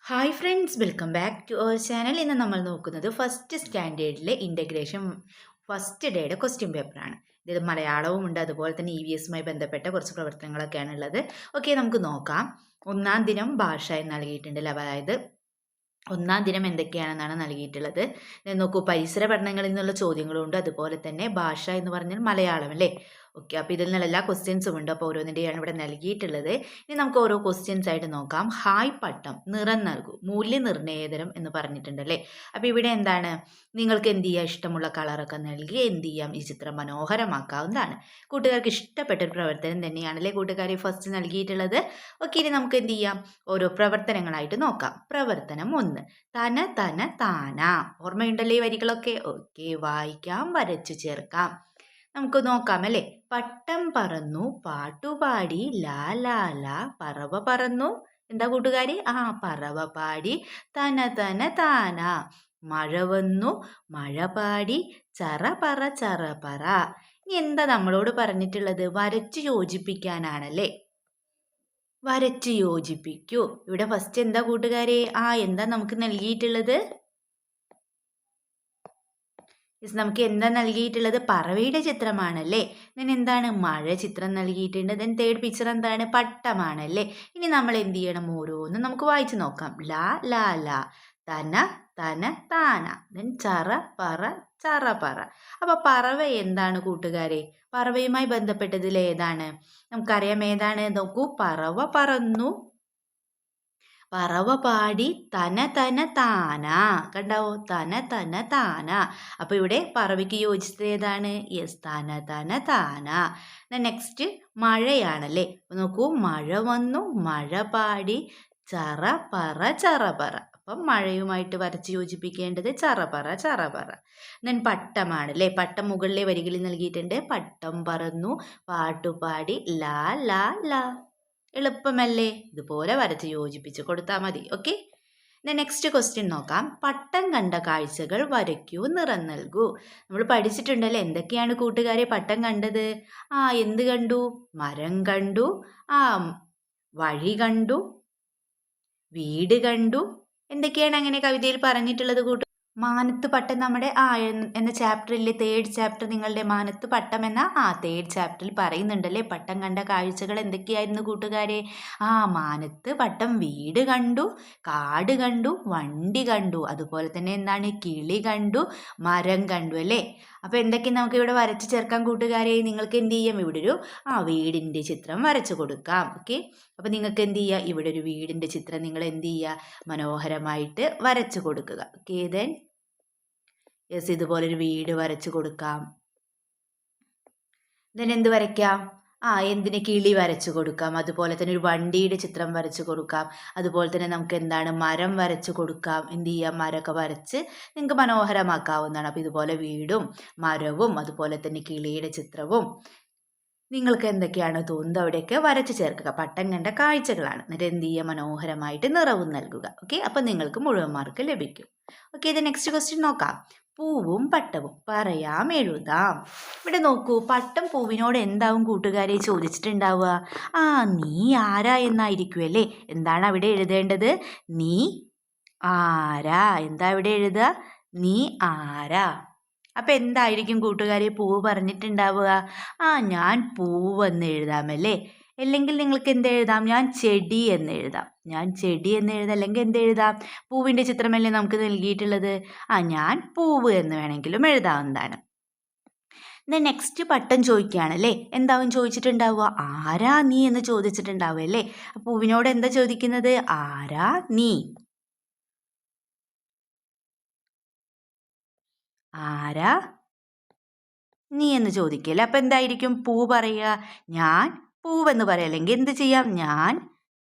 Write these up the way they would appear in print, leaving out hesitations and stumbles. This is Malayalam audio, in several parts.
Hi friends, welcome back to our channel. ഇന്ന് നമ്മൾ നോക്കുന്നത് ഫസ്റ്റ് സ്റ്റാൻഡേർഡിലെ ഇൻ്റഗ്രേഷൻ ഫസ്റ്റ് ഡേയുടെ ക്വസ്റ്റ്യൻ പേപ്പറാണ്. ഇത് മലയാളവും ഉണ്ട്, അതുപോലെ തന്നെ EVSുമായി ബന്ധപ്പെട്ട കുറച്ച് പ്രവർത്തനങ്ങളൊക്കെയാണ് ഉള്ളത്. ഓക്കെ, നമുക്ക് നോക്കാം. ഒന്നാം ദിനം ഭാഷ എന്ന് നൽകിയിട്ടുണ്ട്. അതായത് ഒന്നാം ദിനം എന്തൊക്കെയാണെന്നാണ് നൽകിയിട്ടുള്ളത്. നോക്കൂ, പരിസര പഠനങ്ങളിൽ നിന്നുള്ള ചോദ്യങ്ങളും ഉണ്ട്, അതുപോലെ തന്നെ ഭാഷ എന്ന് പറഞ്ഞാൽ മലയാളം അല്ലേ. ഓക്കെ, അപ്പോൾ ഇതിൽ നിന്നുള്ള എല്ലാ ക്വസ്റ്റ്യൻസും ഉണ്ട്. അപ്പോൾ ഓരോന്നിൻ്റെയാണ് ഇവിടെ നൽകിയിട്ടുള്ളത്. ഇനി നമുക്ക് ഓരോ ക്വസ്റ്റ്യൻസ് ആയിട്ട് നോക്കാം. ഹായ് പട്ടം, നിറം നൽകൂ, മൂല്യനിർണ്ണയതരം എന്ന് പറഞ്ഞിട്ടുണ്ടല്ലേ. അപ്പോൾ ഇവിടെ എന്താണ്, നിങ്ങൾക്ക് എന്ത് ചെയ്യുക, ഇഷ്ടമുള്ള കളറൊക്കെ നൽകി എന്ത് ചെയ്യാം, ഈ ചിത്രം മനോഹരമാക്കാവുന്നതാണ്. കൂട്ടുകാർക്ക് ഇഷ്ടപ്പെട്ട ഒരു പ്രവർത്തനം തന്നെയാണല്ലേ കൂട്ടുകാരെ ഫസ്റ്റ് നൽകിയിട്ടുള്ളത്. ഓക്കെ, ഇനി നമുക്ക് എന്ത് ചെയ്യാം, ഓരോ പ്രവർത്തനങ്ങളായിട്ട് നോക്കാം. പ്രവർത്തനം 1, തന തന താന. ഓർമ്മയുണ്ടല്ലേ ഈ വരികളൊക്കെ? ഓക്കെ, വായിക്കാം, വരച്ചു ചേർക്കാം. നമുക്ക് നോക്കാം അല്ലേ. പട്ടം പറന്നു പാട്ടുപാടി ലാ ലാ ലാ, പറവ പറന്നു. എന്താ കൂട്ടുകാരി? പറവ പാടി തന തന താന. മഴ വന്നു മഴ പാടി ചറ പറ ചറ പറ. ഇനി എന്താ നമ്മളോട് പറഞ്ഞിട്ടുള്ളത്? വരച്ചു യോജിപ്പിക്കാനാണല്ലേ. വരച്ച് യോജിപ്പിക്കൂ. ഇവിടെ ഫസ്റ്റ് എന്താ കൂട്ടുകാരെ? എന്താ നമുക്ക് നൽകിയിട്ടുള്ളത്? നമുക്ക് എന്താ നൽകിയിട്ടുള്ളത്? പറവയുടെ ചിത്രമാണല്ലേ. ദെൻ എന്താണ്? മഴ ചിത്രം നൽകിയിട്ടുണ്ട്. ദെൻ തേർഡ് പിക്ചർ എന്താണ്? പട്ടമാണല്ലേ. ഇനി നമ്മൾ എന്ത് ചെയ്യണം? ഓരോന്നും നമുക്ക് വായിച്ചു നോക്കാം. ലാ ലാ ലാ, തന തന താന, ദെൻ ചറ പറ ചറ പറ. അപ്പൊ പറവ എന്താണ് കൂട്ടുകാരെ? പറവയുമായി ബന്ധപ്പെട്ടതിൽ ഏതാണ്? നമുക്കറിയാം ഏതാണ്. നോക്കൂ, പറവ പറന്നു, പറവ പാടി തന തന താന. കണ്ടാവോ? തന തന താന. അപ്പൊ ഇവിടെ പറവയ്ക്ക് യോജിച്ചത് ഏതാണ്? യെസ്, തന തന താന. നെക്സ്റ്റ് മഴയാണല്ലേ. നോക്കൂ, മഴ വന്നു മഴ പാടി ചറ പറ ചറ പറ. അപ്പം മഴയുമായിട്ട് വരച്ച് യോജിപ്പിക്കേണ്ടത് ചറ പറ ചറ പറ. ദെൻ പട്ടമാണല്ലേ. പട്ടം മുകളിലെ വരികളിൽ നൽകിയിട്ടുണ്ട്. പട്ടം പറന്നു പാട്ടുപാടി ലാ ലാ ലാ. എളുപ്പമല്ലേ? ഇതുപോലെ വരച്ച് യോജിപ്പിച്ച് കൊടുത്താൽ മതി. ഓക്കെ, നെക്സ്റ്റ് ക്വസ്റ്റ്യൻ നോക്കാം. പട്ടം കണ്ട കാഴ്ചകൾ വരയ്ക്കൂ, നിറം നൽകൂ. നമ്മൾ പഠിച്ചിട്ടുണ്ടല്ലേ എന്തൊക്കെയാണ് കൂട്ടുകാരെ പട്ടം കണ്ടത്? എന്ത് കണ്ടു? മരം കണ്ടു, വഴി കണ്ടു, വീട് കണ്ടു. എന്തൊക്കെയാണ് അങ്ങനെ കവിതയിൽ പറഞ്ഞിട്ടുള്ളത് കൂട്ടു? മാനത്ത് പട്ടം നമ്മുടെ എന്ന ചാപ്റ്ററിലെ തേർഡ് ചാപ്റ്റർ, നിങ്ങളുടെ മാനത്ത് പട്ടം എന്ന തേർഡ് ചാപ്റ്ററിൽ പറയുന്നുണ്ടല്ലേ പട്ടം കണ്ട കാഴ്ചകൾ എന്തൊക്കെയായിരുന്നു കൂട്ടുകാരെ? മാനത്ത് പട്ടം വീട് കണ്ടു, കാട് കണ്ടു, വണ്ടി കണ്ടു, അതുപോലെ തന്നെ എന്താണ്, കിളി കണ്ടു, മരം കണ്ടു അല്ലേ. അപ്പോൾ എന്തൊക്കെ നമുക്ക് ഇവിടെ വരച്ച് ചേർക്കാം കൂട്ടുകാരെ? നിങ്ങൾക്ക് എന്ത് ചെയ്യാം, ഇവിടെ ഒരു വീടിൻ്റെ ചിത്രം വരച്ചു കൊടുക്കാം. ഓക്കെ, അപ്പോൾ നിങ്ങൾക്ക് എന്ത് ചെയ്യുക, ഇവിടെ ഒരു വീടിൻ്റെ ചിത്രം നിങ്ങൾ എന്ത് ചെയ്യുക, മനോഹരമായിട്ട് വരച്ചു കൊടുക്കുക. ഓക്കെ, ദെൻ യെസ്, ഇതുപോലൊരു വീട് വരച്ചു കൊടുക്കാം. ദെൻ എന്ത് വരയ്ക്കാം? എന്തിന്, കിളി വരച്ചു കൊടുക്കാം. അതുപോലെ തന്നെ ഒരു വണ്ടിയുടെ ചിത്രം വരച്ചു കൊടുക്കാം. അതുപോലെ തന്നെ നമുക്ക് എന്താണ്, മരം വരച്ചു കൊടുക്കാം. എന്ത് ചെയ്യാം, മരമൊക്കെ വരച്ച് നിങ്ങൾക്ക് മനോഹരമാക്കാവുന്നതാണ്. അപ്പോൾ ഇതുപോലെ വീടും മരവും അതുപോലെ തന്നെ കിളിയുടെ ചിത്രവും നിങ്ങൾക്ക് എന്തൊക്കെയാണ് തോന്നുന്നത് അവിടെയൊക്കെ വരച്ച് ചേർക്കുക. പട്ടം കണ്ട കാഴ്ചകളാണ്. എന്നിട്ട് എന്ത് ചെയ്യുക, മനോഹരമായിട്ട് നിറവും നൽകുക. ഓക്കെ, അപ്പം നിങ്ങൾക്ക് മുഴുവൻ മാർക്ക് ലഭിക്കും. ഓക്കെ, ഇത് നെക്സ്റ്റ് ക്വസ്റ്റ്യൻ നോക്കാം. പൂവും പട്ടവും പറയാം എഴുതാം. ഇവിടെ നോക്കൂ, പട്ടം പൂവിനോട് എന്താവും കൂട്ടുകാരെ ചോദിച്ചിട്ടുണ്ടാവുക? നീ ആരാ എന്നായിരിക്കും അല്ലേ. എന്താണ് അവിടെ എഴുതേണ്ടത്? നീ ആരാ. എന്താ ഇവിടെ എഴുതുക? നീ ആരാ. അപ്പം എന്തായിരിക്കും കൂട്ടുകാരെ പൂവ് പറഞ്ഞിട്ടുണ്ടാവുക? ഞാൻ പൂവ് എന്ന് എഴുതാമല്ലേ. അല്ലെങ്കിൽ നിങ്ങൾക്ക് എന്ത് എഴുതാം? ഞാൻ ചെടി എന്ന് എഴുതാം. ഞാൻ ചെടി എന്ന് എഴുതാം. അല്ലെങ്കിൽ എന്ത് എഴുതാം? പൂവിൻ്റെ ചിത്രമല്ലേ നമുക്ക് നൽകിയിട്ടുള്ളത്. ഞാൻ പൂവ് എന്ന് വേണമെങ്കിലും എഴുതാവുന്നതാണ്. നെക്സ്റ്റ് പട്ടം ചോദിക്കുകയാണല്ലേ. എന്താവും ചോദിച്ചിട്ടുണ്ടാവുക? ആരാ നീ എന്ന് ചോദിച്ചിട്ടുണ്ടാവുക അല്ലേ. പൂവിനോട് എന്താ ചോദിക്കുന്നത്? ആരാ നീ. ആരാ നീ എന്ന് ചോദിക്കല്ലേ. അപ്പം എന്തായിരിക്കും പൂ പറയുക? ഞാൻ പൂവെന്ന് പറയാം. അല്ലെങ്കിൽ എന്ത് ചെയ്യാം? ഞാൻ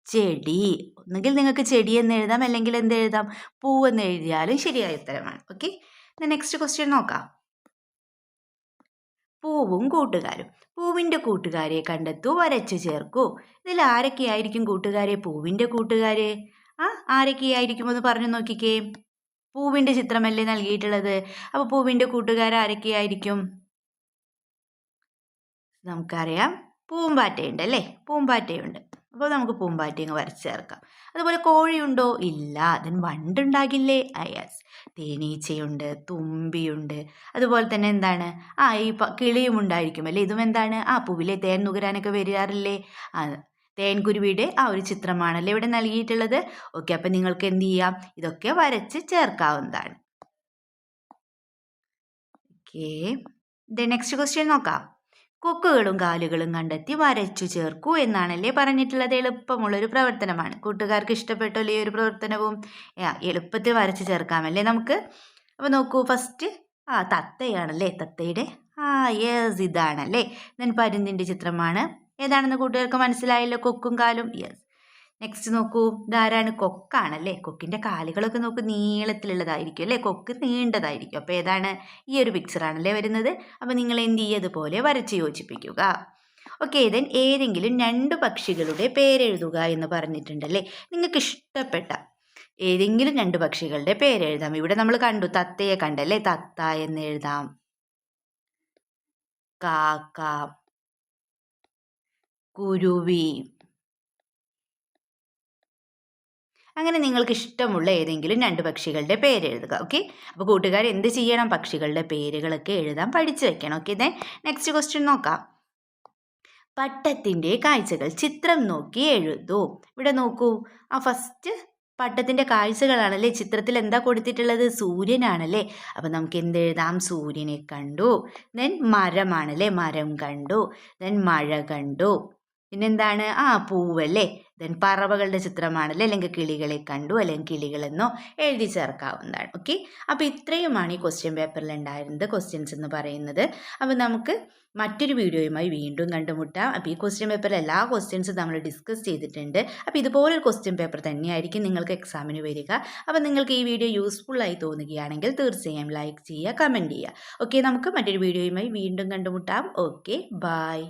ചെടി. ഒന്നുകിൽ നിങ്ങൾക്ക് ചെടി എന്ന് എഴുതാം, അല്ലെങ്കിൽ എന്ത് എഴുതാം? പൂവെന്ന് എഴുതിയാലും ശരിയായ ഉത്തരമാണ്. ഓക്കെ, നെക്സ്റ്റ് ക്വസ്റ്റ്യൻ നോക്കാം. പൂവും കൂട്ടുകാരും. പൂവിൻ്റെ കൂട്ടുകാരെ കണ്ടെത്തൂ, വരച്ചു ചേർക്കൂ. ഇതിൽ ആരൊക്കെയായിരിക്കും കൂട്ടുകാരെ പൂവിൻ്റെ കൂട്ടുകാര്? ആരൊക്കെയായിരിക്കും എന്ന് പറഞ്ഞു നോക്കിക്കേ. പൂവിൻ്റെ ചിത്രമല്ലേ നൽകിയിട്ടുള്ളത്. അപ്പോൾ പൂവിൻ്റെ കൂട്ടുകാരാരൊക്കെയായിരിക്കും? നമുക്കറിയാം പൂമ്പാറ്റയുണ്ട് അല്ലേ. പൂമ്പാറ്റയുണ്ട്. അപ്പോൾ നമുക്ക് പൂമ്പാറ്റ അങ്ങ് വരച്ച് ചേർക്കാം. അതുപോലെ കോഴിയുണ്ടോ? ഇല്ല. ദെൻ വണ്ടുണ്ടാകില്ലേ? യെസ്. തേനീച്ചയുണ്ട്, തുമ്പിയുണ്ട്, അതുപോലെ തന്നെ എന്താണ് ഈ കിളിയും ഉണ്ടായിരിക്കും അല്ലേ. ഇതും എന്താണ് പൂവിലെ തേൻ നുകരാനൊക്കെ വരാറില്ലേ. തേൻകുരുവിയുടെ ഒരു ചിത്രമാണല്ലേ ഇവിടെ നൽകിയിട്ടുള്ളത്. ഓക്കെ, അപ്പം നിങ്ങൾക്ക് എന്ത് ചെയ്യാം, ഇതൊക്കെ വരച്ച് ചേർക്കാവുന്നതാണ്. ഓക്കെ, നെക്സ്റ്റ് ക്വസ്റ്റ്യൻ നോക്കാം. കൊക്കുകളും കാലുകളും കണ്ടെത്തി വരച്ചു ചേർക്കൂ എന്നാണല്ലേ പറഞ്ഞിട്ടുള്ളത്. എളുപ്പമുള്ളൊരു പ്രവർത്തനമാണ്. കൂട്ടുകാർക്ക് ഇഷ്ടപ്പെട്ടല്ലോ ഈ ഒരു പ്രവർത്തനവും? എളുപ്പത്തിൽ വരച്ച് ചേർക്കാമല്ലേ നമുക്ക്. അപ്പോൾ നോക്കൂ, ഫസ്റ്റ് തത്തയാണല്ലേ. തത്തയുടെ യെസ്, ഇതാണല്ലേ. ദെൻ പരുന്തിൻ്റെ ചിത്രമാണ്. ഏതാണെന്ന് കൂട്ടുകാർക്ക് മനസ്സിലായല്ലോ, കൊക്കും കാലും. യെസ്. നെക്സ്റ്റ് നോക്കൂ, ഇതാരാണ്? കൊക്കാണല്ലേ. കൊക്കിൻ്റെ കാലുകളൊക്കെ നോക്കൂ, നീളത്തിലുള്ളതായിരിക്കും അല്ലേ. കൊക്ക് നീണ്ടതായിരിക്കും. അപ്പോൾ ഏതാണ്? ഈ ഒരു പിക്ചറാണല്ലേ വരുന്നത്. അപ്പോൾ നിങ്ങൾ എന്ത് ചെയ്യതുപോലെ വരച്ച് യോജിപ്പിക്കുക. ഓക്കെ, ദെൻ ഏതെങ്കിലും 2 പക്ഷികളുടെ പേരെഴുതുക എന്ന് പറഞ്ഞിട്ടുണ്ടല്ലേ. നിങ്ങൾക്ക് ഇഷ്ടപ്പെട്ട ഏതെങ്കിലും 2 പക്ഷികളുടെ പേരെഴുതാം. ഇവിടെ നമ്മൾ കണ്ടു, തത്തയെ കണ്ടല്ലേ. തത്ത എന്ന് എഴുതാം. കാക്ക, കുരുവി, അങ്ങനെ നിങ്ങൾക്ക് ഇഷ്ടമുള്ള ഏതെങ്കിലും 2 പക്ഷികളുടെ പേര് എഴുതുക. ഓക്കെ, അപ്പോൾ കൂട്ടുകാർ എന്ത് ചെയ്യണം? പക്ഷികളുടെ പേരുകളൊക്കെ എഴുതാൻ പഠിച്ചു വെക്കണം. ഓക്കെ, ദെൻ നെക്സ്റ്റ് ക്വസ്റ്റ്യൻ നോക്കാം. പട്ടത്തിൻ്റെ കാഴ്ചകൾ ചിത്രം നോക്കി എഴുതൂ. ഇവിടെ നോക്കൂ, ഫസ്റ്റ് പട്ടത്തിൻ്റെ കാഴ്ചകളാണല്ലേ. ചിത്രത്തിൽ എന്താ കൊടുത്തിട്ടുള്ളത്? സൂര്യനാണല്ലേ. അപ്പം നമുക്ക് എന്ത് എഴുതാം? സൂര്യനെ കണ്ടു. ദെൻ മരമാണല്ലേ, മരം കണ്ടു. ദെൻ മഴ കണ്ടു. പിന്നെന്താണ്? പൂവല്ലേ. ദെൻ പറവകളുടെ ചിത്രമാണല്ലേ, അല്ലെങ്കിൽ കിളികളെ കണ്ടു, അല്ലെങ്കിൽ കിളികളെന്നോ എഴുതി ചേർക്കാവുന്നതാണ്. ഓക്കെ, അപ്പോൾ ഇത്രയുമാണ് ഈ ക്വസ്റ്റ്യൻ പേപ്പറിൽ ഉണ്ടായിരുന്നത്, ക്വസ്റ്റ്യൻസ് എന്ന് പറയുന്നത്. അപ്പോൾ നമുക്ക് മറ്റൊരു വീഡിയോയുമായി വീണ്ടും കണ്ടുമുട്ടാം. അപ്പോൾ ഈ ക്വസ്റ്റ്യൻ പേപ്പറിൽ എല്ലാ ക്വസ്റ്റ്യൻസും നമ്മൾ ഡിസ്കസ് ചെയ്തിട്ടുണ്ട്. അപ്പോൾ ഇതുപോലൊരു ക്വസ്റ്റ്യൻ പേപ്പർ തന്നെയായിരിക്കും നിങ്ങൾക്ക് എക്സാമിന് വരിക. അപ്പോൾ നിങ്ങൾക്ക് ഈ വീഡിയോ യൂസ്ഫുള്ളായി തോന്നുകയാണെങ്കിൽ തീർച്ചയായും ലൈക്ക് ചെയ്യുക, കമൻറ്റ് ചെയ്യുക. ഓക്കെ, നമുക്ക് മറ്റൊരു വീഡിയോയുമായി വീണ്ടും കണ്ടുമുട്ടാം. Okay, by.